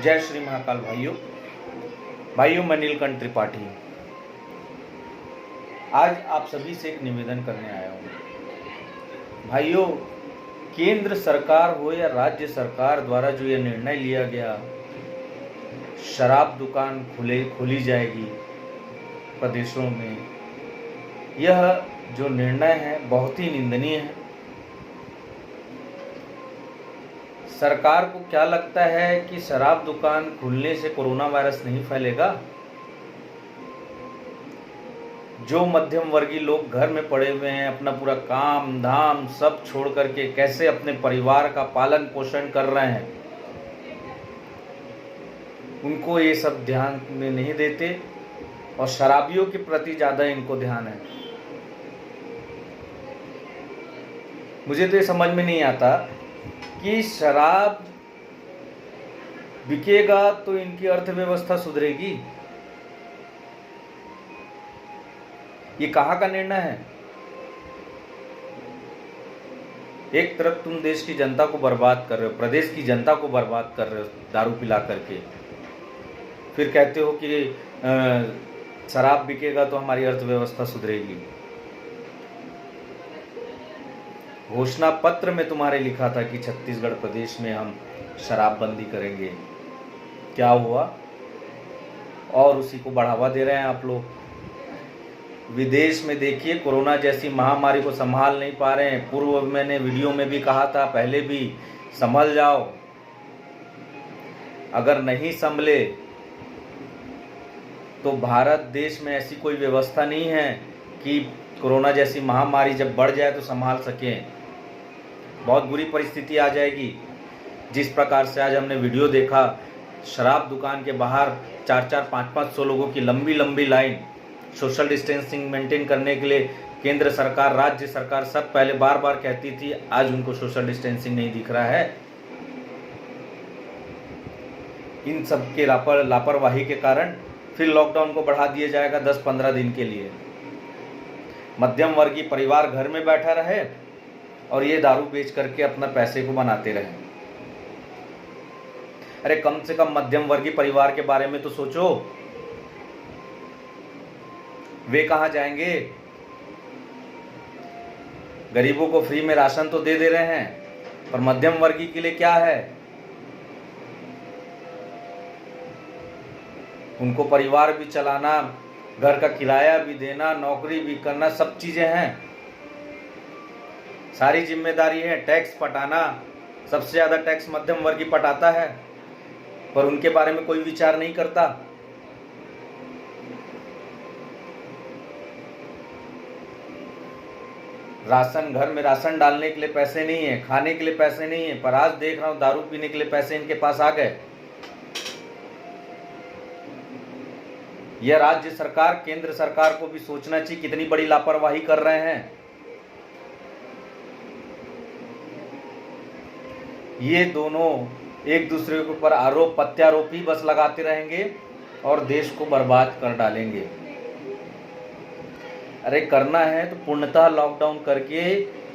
जय श्री महाकाल भाइयों, मैं नीलकंठ त्रिपाठी आज आप सभी से एक निवेदन करने आया हूँ। भाइयों, केंद्र सरकार हो या राज्य सरकार द्वारा जो यह निर्णय लिया गया, शराब दुकान खोली जाएगी प्रदेशों में, यह जो निर्णय है बहुत ही निंदनीय है। सरकार को क्या लगता है कि शराब दुकान खुलने से कोरोना वायरस नहीं फैलेगा? जो मध्यम वर्गीय लोग घर में पड़े हुए हैं, अपना पूरा काम धाम सब छोड़ करके कैसे अपने परिवार का पालन पोषण कर रहे हैं, उनको ये सब ध्यान में नहीं देते और शराबियों के प्रति ज़्यादा इनको ध्यान है। मुझे तो ये समझ में नहीं आता कि शराब बिकेगा तो इनकी अर्थव्यवस्था सुधरेगी। ये कहाँ का निर्णय है? एक तरफ तुम देश की जनता को बर्बाद कर रहे हो, प्रदेश की जनता को बर्बाद कर रहे हो दारू पिला करके, फिर कहते हो कि शराब बिकेगा तो हमारी अर्थव्यवस्था सुधरेगी। घोषणा पत्र में तुम्हारे लिखा था कि छत्तीसगढ़ प्रदेश में हम शराबबंदी करेंगे। क्या हुआ? और उसी को बढ़ावा दे रहे हैं आप लोग। विदेश में देखिए, कोरोना जैसी महामारी को संभाल नहीं पा रहे हैं। पूर्व मैंने वीडियो में भी कहा था, पहले भी, संभल जाओ। अगर नहीं संभले तो भारत देश में ऐसी कोई व्यवस्था नहीं है कि कोरोना जैसी महामारी जब बढ़ जाए तो संभाल सकें। बहुत बुरी परिस्थिति आ जाएगी। जिस प्रकार से आज हमने वीडियो देखा, शराब दुकान के बाहर 4-4, 5-500 लोगों की लंबी लंबी लाइन, सोशल डिस्टेंसिंग मेंटेन करने के लिए केंद्र सरकार, राज्य सरकार सब पहले बार बार कहती थी, आज उनको सोशल डिस्टेंसिंग नहीं दिख रहा है। इन सब के लापरवाही के कारण फिर लॉकडाउन को बढ़ा दिया जाएगा 10-15 दिन के लिए। मध्यम वर्गीय परिवार घर में बैठा रहे और ये दारू बेच करके अपना पैसे को बनाते रहे। अरे कम से कम मध्यम वर्गीय परिवार के बारे में तो सोचो। वे कहाँ जाएंगे? गरीबों को फ्री में राशन तो दे रहे हैं, पर मध्यम वर्गीय के लिए क्या है? उनको परिवार भी चलाना, घर का किराया भी देना, नौकरी भी करना, सब चीजें हैं, सारी जिम्मेदारी है। टैक्स पटाना, सबसे ज़्यादा टैक्स मध्यम वर्गीय पटाता है, पर उनके बारे में कोई विचार नहीं करता। राशन, घर में राशन डालने के लिए पैसे नहीं है, खाने के लिए पैसे नहीं है, पर आज देख रहा हूं दारू पीने के लिए पैसे इनके पास आ गए। यह राज्य सरकार, केंद्र सरकार को भी सोचना चाहिए कितनी बड़ी लापरवाही कर रहे हैं। ये दोनों एक दूसरे के ऊपर आरोप प्रत्यारोप ही बस लगाते रहेंगे और देश को बर्बाद कर डालेंगे। अरे करना है तो पूर्णतः लॉकडाउन करके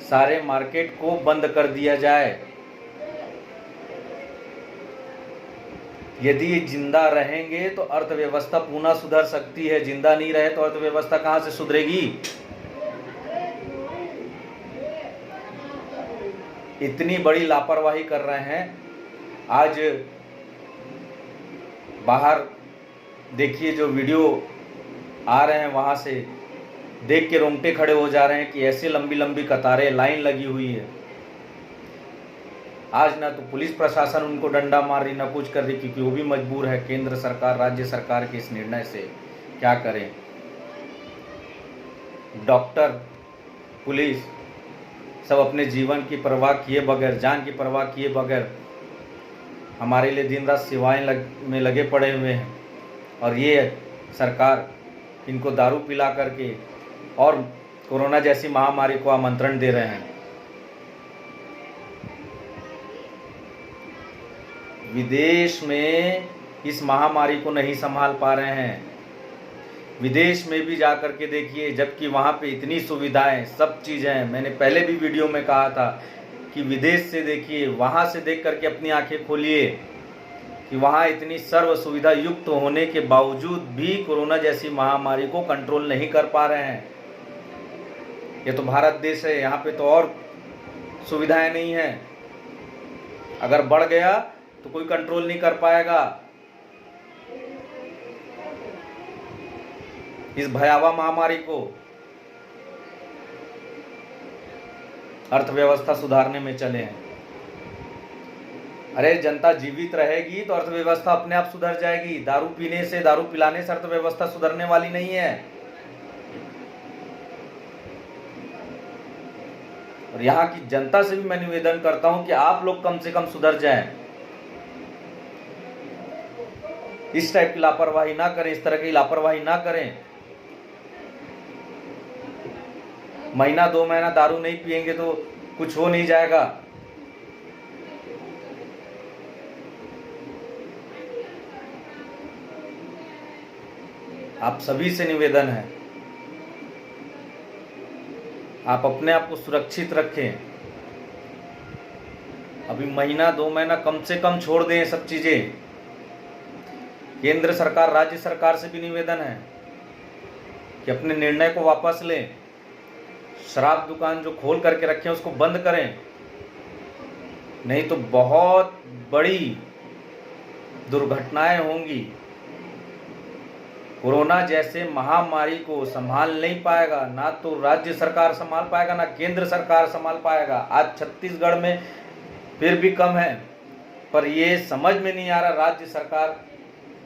सारे मार्केट को बंद कर दिया जाए। यदि ये जिंदा रहेंगे तो अर्थव्यवस्था पुनः सुधर सकती है। जिंदा नहीं रहे तो अर्थव्यवस्था कहाँ से सुधरेगी? इतनी बड़ी लापरवाही कर रहे हैं। आज बाहर देखिए, जो वीडियो आ रहे हैं वहाँ से देख के रोंगटे खड़े हो जा रहे हैं कि ऐसे लंबी लंबी कतारें, लाइन लगी हुई है। आज ना तो पुलिस प्रशासन उनको डंडा मार रही, ना कुछ कर रही, क्योंकि वो भी मजबूर है। केंद्र सरकार, राज्य सरकार के इस निर्णय से क्या करें? डॉक्टर, पुलिस सब अपने जीवन की परवाह किए बगैर, जान की परवाह किए बगैर हमारे लिए दिन रात सेवाएं में लगे पड़े हुए हैं, और ये सरकार इनको दारू पिला करके और कोरोना जैसी महामारी को आमंत्रण दे रहे हैं। विदेश में इस महामारी को नहीं संभाल पा रहे हैं। विदेश में भी जा कर के देखिए, जबकि वहाँ पे इतनी सुविधाएं, सब चीज़ें हैं। मैंने पहले भी वीडियो में कहा था कि विदेश से देखिए, वहाँ से देख करके अपनी आंखें खोलिए कि वहाँ इतनी सर्व सुविधा युक्त होने के बावजूद भी कोरोना जैसी महामारी को कंट्रोल नहीं कर पा रहे हैं। ये तो भारत देश है, यहाँ पे तो और सुविधाएं नहीं हैं। अगर बढ़ गया तो कोई कंट्रोल नहीं कर पाएगा। इस भयावह महामारी को अर्थव्यवस्था सुधारने में चले हैं। अरे जनता जीवित रहेगी तो अर्थव्यवस्था अपने आप सुधर जाएगी। दारू पिलाने से अर्थव्यवस्था सुधरने वाली नहीं है। और यहाँ की जनता से भी मैं निवेदन करता हूं कि आप लोग कम से कम सुधर जाएं। इस टाइप की लापरवाही ना करें, इस तरह की लापरवाही ना करें। महीना 2 महीना दारू नहीं पिएंगे तो कुछ हो नहीं जाएगा। आप सभी से निवेदन है, आप अपने आप को सुरक्षित रखें। अभी महीना 2 महीना कम से कम छोड़ दें सब चीजें। केंद्र सरकार, राज्य सरकार से भी निवेदन है कि अपने निर्णय को वापस लें। शराब दुकान जो खोल करके रखे हैं उसको बंद करें, नहीं तो बहुत बड़ी दुर्घटनाएं होंगी। कोरोना जैसे महामारी को संभाल नहीं पाएगा, ना तो राज्य सरकार संभाल पाएगा, ना केंद्र सरकार संभाल पाएगा। आज छत्तीसगढ़ में फिर भी कम है, पर ये समझ में नहीं आ रहा राज्य सरकार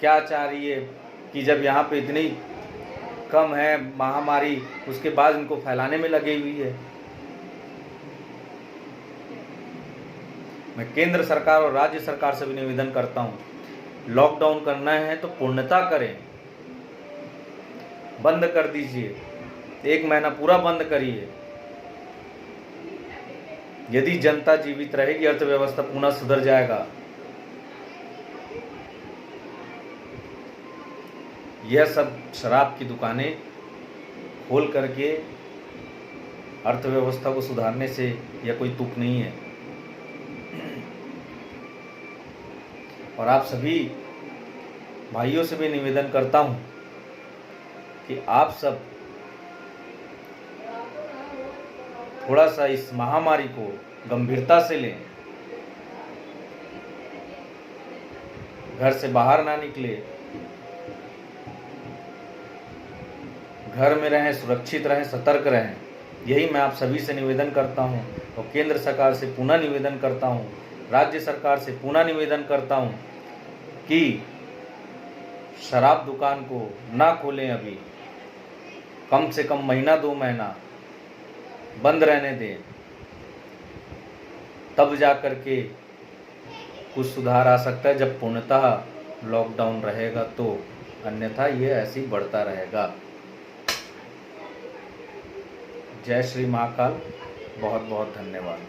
क्या चाह रही है कि जब यहाँ पे इतनी कम है महामारी, उसके बाद इनको फैलाने में लगी हुई है। मैं केंद्र सरकार और राज्य सरकार से भी निवेदन करता हूँ, लॉकडाउन करना है तो पूर्णता करें, बंद कर दीजिए, 1 महीना पूरा बंद करिए। यदि जनता जीवित रहेगी अर्थव्यवस्था पुनः सुधर जाएगा। यह सब शराब की दुकानें खोल करके अर्थव्यवस्था को सुधारने से यह कोई तुक नहीं है। और आप सभी भाइयों से भी निवेदन करता हूं कि आप सब थोड़ा सा इस महामारी को गंभीरता से लें, घर से बाहर ना निकले, घर में रहें, सुरक्षित रहें, सतर्क रहें। यही मैं आप सभी से निवेदन करता हूं और केंद्र सरकार से पुनः निवेदन करता हूं, राज्य सरकार से पुनः निवेदन करता हूं कि शराब दुकान को ना खोलें। अभी कम से कम महीना 2 महीना बंद रहने दें, तब जा कर के कुछ सुधार आ सकता है जब पूर्णतः लॉकडाउन रहेगा तो, अन्यथा ये ऐसे ही बढ़ता रहेगा। जय श्री महाकाल। बहुत बहुत धन्यवाद।